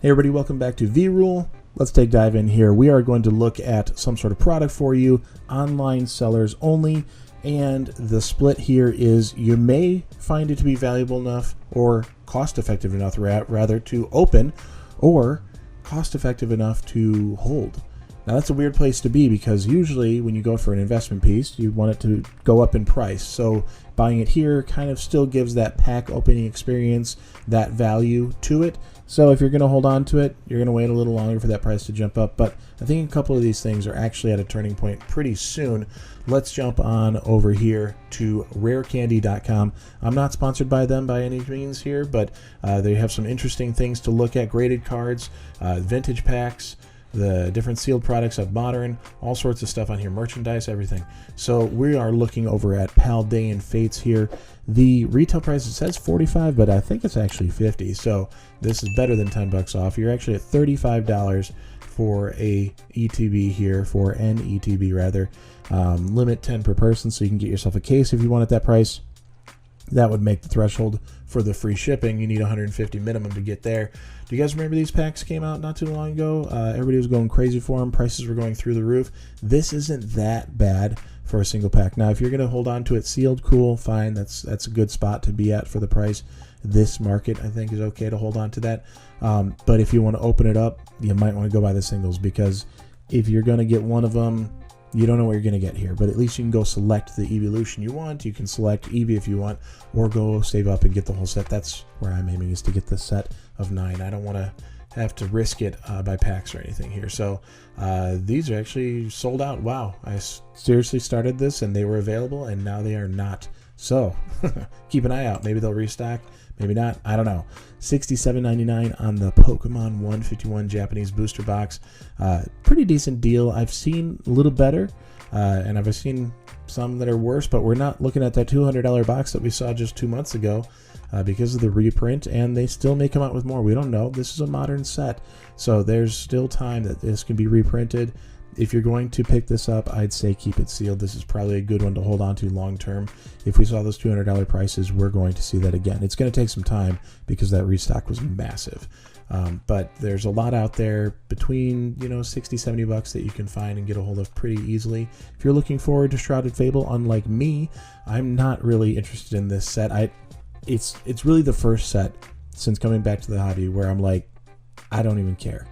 Hey everybody, welcome back to V-Rule. Let's dive in here. We are going to look at some sort of product for you, online sellers only, and the split here is you may find it to be valuable enough or cost effective enough rather to open, or cost effective enough to hold. Now that's a weird place to be because usually when you go for an investment piece, you want it to go up in price. So buying it here kind of still gives that pack opening experience, that value to it. So if you're going to hold on to it, you're going to wait a little longer for that price to jump up. But I think a couple of these things are actually at a turning point pretty soon. Let's jump on over here to rarecandy.com. I'm not sponsored by them by any means here, but they have some interesting things to look at. Graded cards, vintage packs, the different sealed products of modern, all sorts of stuff on here, merchandise, everything. So we are looking over at Paldean Fates here. The retail price, it says 45, but I think it's actually 50. So this is better than 10 bucks off. You're actually at $35 for a ETB here, for an ETB rather. Limit 10 per person, so you can get yourself a case if you want at that price. That would make the threshold for the free shipping. You need 150 minimum to get there. Do you guys remember these packs came out not too long ago? Everybody was going crazy for them. Prices were going through the roof. This isn't that bad for a single pack. Now, if you're going to hold on to it sealed, cool, fine. That's a good spot to be at for the price. This market, I think, is okay to hold on to that. But if you want to open it up, you might want to go buy the singles, because if you're going to get one of them, you don't know what you're going to get here, but at least you can go select the evolution you want. You can select Eevee if you want, or go save up and get the whole set. That's where I'm aiming, is to get the set of 9. I don't want to have to risk it by packs or anything here. So these are actually sold out. Wow, I seriously started this and they were available, and now they are not. So keep an eye out. Maybe they'll restock, maybe not. I don't know. $67.99 on the Pokemon 151 Japanese booster box. Pretty decent deal. I've seen a little better, and I've seen some that are worse, but we're not looking at that $200 box that we saw just 2 months ago because of the reprint, and they still may come out with more. We don't know. This is a modern set, so there's still time that this can be reprinted. If you're going to pick this up, I'd say keep it sealed. This is probably a good one to hold on to long term. If we saw those $200 prices, we're going to see that again. It's going to take some time because that restock was massive. But there's a lot out there between 60, 70 bucks that you can find and get a hold of pretty easily. If you're looking forward to Shrouded Fable, unlike me, I'm not really interested in this set. It's really the first set since coming back to the hobby where I'm like, I don't even care.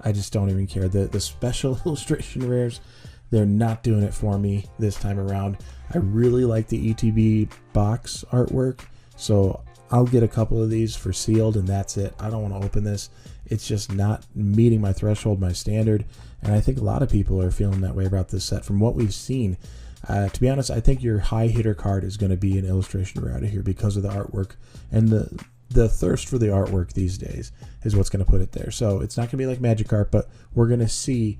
I just don't even care. The special illustration rares, they're not doing it for me this time around. I really like the ETB box artwork, so I'll get a couple of these for sealed, and that's it. I don't want to open this. It's just not meeting my threshold, my standard, and I think a lot of people are feeling that way about this set from what we've seen. To be honest, I think your high hitter card is going to be an illustration rare out of here because of the artwork, and the thirst for the artwork these days is what's going to put it there. So it's not going to be like Magikarp, but we're going to see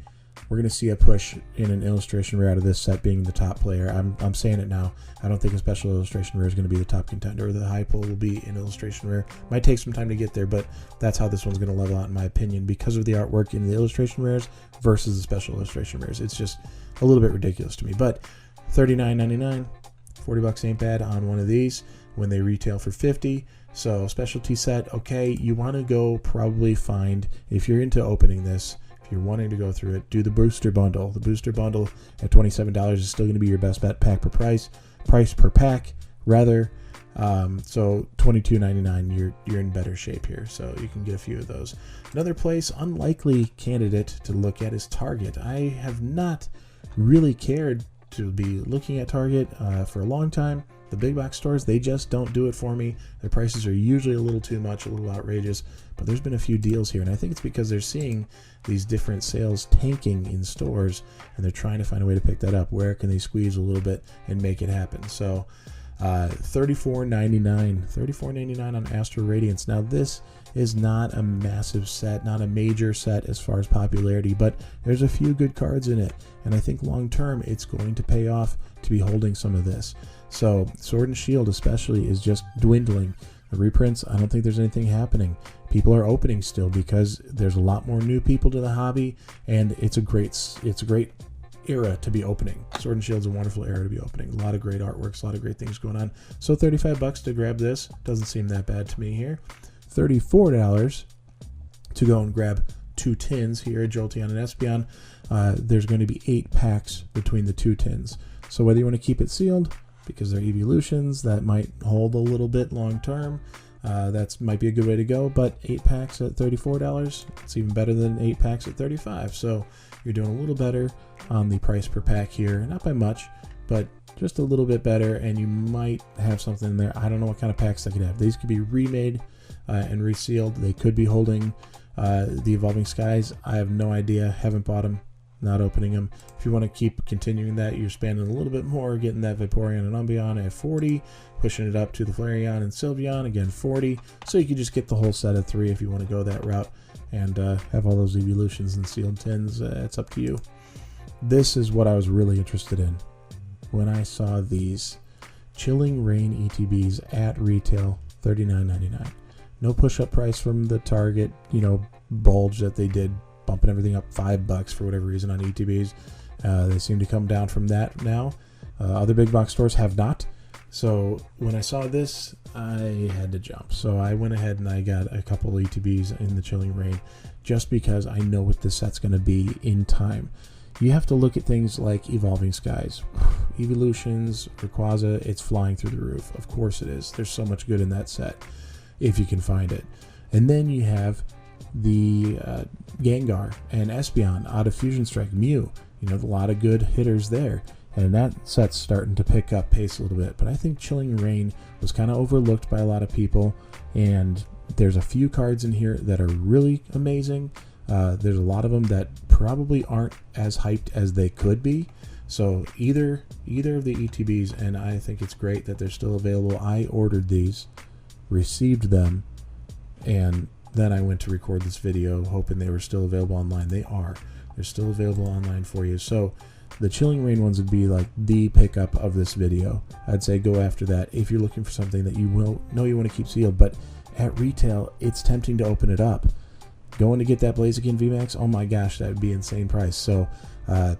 a push in an illustration rare out of this set being the top player. I'm saying it now. I don't think a special illustration rare is going to be the top contender. The high pull will be an illustration rare. Might take some time to get there, but that's how this one's going to level out in my opinion, because of the artwork in the illustration rares versus the special illustration rares. It's just a little bit ridiculous to me. But $39.99, 40 bucks ain't bad on one of these when they retail for 50. So specialty set, okay, you want to go probably find, if you're into opening this, if you're wanting to go through it, do the booster bundle. The booster bundle at $27 is still going to be your best bet, pack per price per pack rather. So $22.99, you're in better shape here, so you can get a few of those. Another place, unlikely candidate to look at, is Target. I have not really cared to be looking at Target for a long time. The big box stores, they just don't do it for me. Their prices are usually a little too much, a little outrageous, but there's been a few deals here, and I think it's because they're seeing these different sales tanking in stores, and they're trying to find a way to pick that up. Where can they squeeze a little bit and make it happen? So $34.99 on Astro Radiance. Now this is not a massive set, not a major set as far as popularity, but there's a few good cards in it, and I think long term it's going to pay off to be holding some of this. So Sword and Sheild especially is just dwindling. The reprints, I don't think there's anything happening. People are opening still because there's a lot more new people to the hobby, and it's a great era to be opening. Sword and Shield's a wonderful era to be opening. A lot of great artworks, a lot of great things going on. So 35 bucks to grab this doesn't seem that bad to me here. $34 to go and grab 2 tins here, a Jolteon and Espeon. There's going to be 8 packs between the 2 tins. So whether you want to keep it sealed, because they're evolutions, that might hold a little bit long term. That might be a good way to go, but 8 packs at $34, it's even better than 8 packs at $35. So you're doing a little better on the price per pack here, not by much, but just a little bit better, and you might have something in there. I don't know what kind of packs they could have. These could be remade and resealed. They could be holding the Evolving Skies. I have no idea, haven't bought them, not opening them. If you want to keep continuing that, you're spending a little bit more, getting that Vaporeon and Umbreon at 40, pushing it up to the Flareon and Sylveon, again 40. So you could just get the whole set of 3 if you want to go that route and have all those evolutions and sealed tins. It's up to you. This is what I was really interested in when I saw these Chilling Reign ETBs at retail, $39.99. No push-up price from the Target, bulge that they did, bumping everything up $5 for whatever reason on ETBs. They seem to come down from that now. Other big box stores have not. So when I saw this, I had to jump. So I went ahead and I got a couple ETBs in the Chilling Reign just because I know what this set's going to be in time. You have to look at things like Evolving Skies. Evolutions, Rayquaza, it's flying through the roof. Of course it is. There's so much good in that set if you can find it. And then you have the Gengar and Espeon out of Fusion Strike, Mew. A lot of good hitters there. And that set's starting to pick up pace a little bit. But I think Chilling Reign was kind of overlooked by a lot of people. And there's a few cards in here that are really amazing. There's a lot of them that probably aren't as hyped as they could be. So either of the ETBs, and I think it's great that they're still available. I ordered these, received them, and then I went to record this video hoping they were still available online. They are. They're still available online for you. So the Chilling Reign ones would be like the pickup of this video. I'd say go after that if you're looking for something that you know you want to keep sealed. But at retail, it's tempting to open it up. Going to get that Blaziken VMAX, oh my gosh, that would be insane price. So, are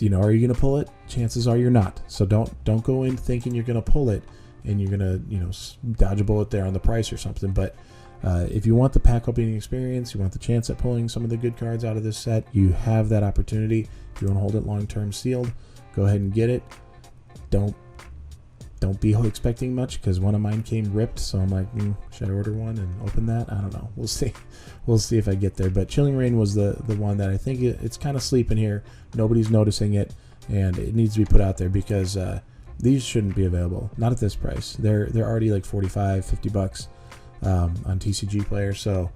you going to pull it? Chances are you're not. So don't go in thinking you're going to pull it and you're going to, dodge a bullet there on the price or something. But if you want the pack opening experience, you want the chance at pulling some of the good cards out of this set, you have that opportunity. If you want to hold it long-term sealed, go ahead and get it. Don't be expecting much, because one of mine came ripped, so I'm like, should I order one and open that? I don't know. We'll see. We'll see if I get there. But Chilling Reign was the one that I think it's kind of sleeping here. Nobody's noticing it, and it needs to be put out there because these shouldn't be available. Not at this price. They're already like $45-50 on TCG Player. So,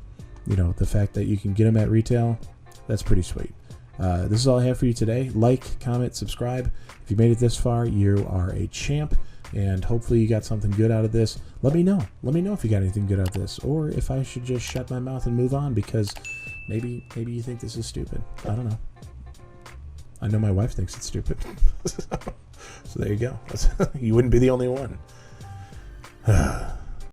the fact that you can get them at retail, that's pretty sweet. This is all I have for you today. Like, comment, subscribe. If you made it this far, you are a champ. And hopefully you got something good out of this. Let me know. Let me know if you got anything good out of this, or if I should just shut my mouth and move on because maybe you think this is stupid. I don't know. I know my wife thinks it's stupid. So there you go. You wouldn't be the only one.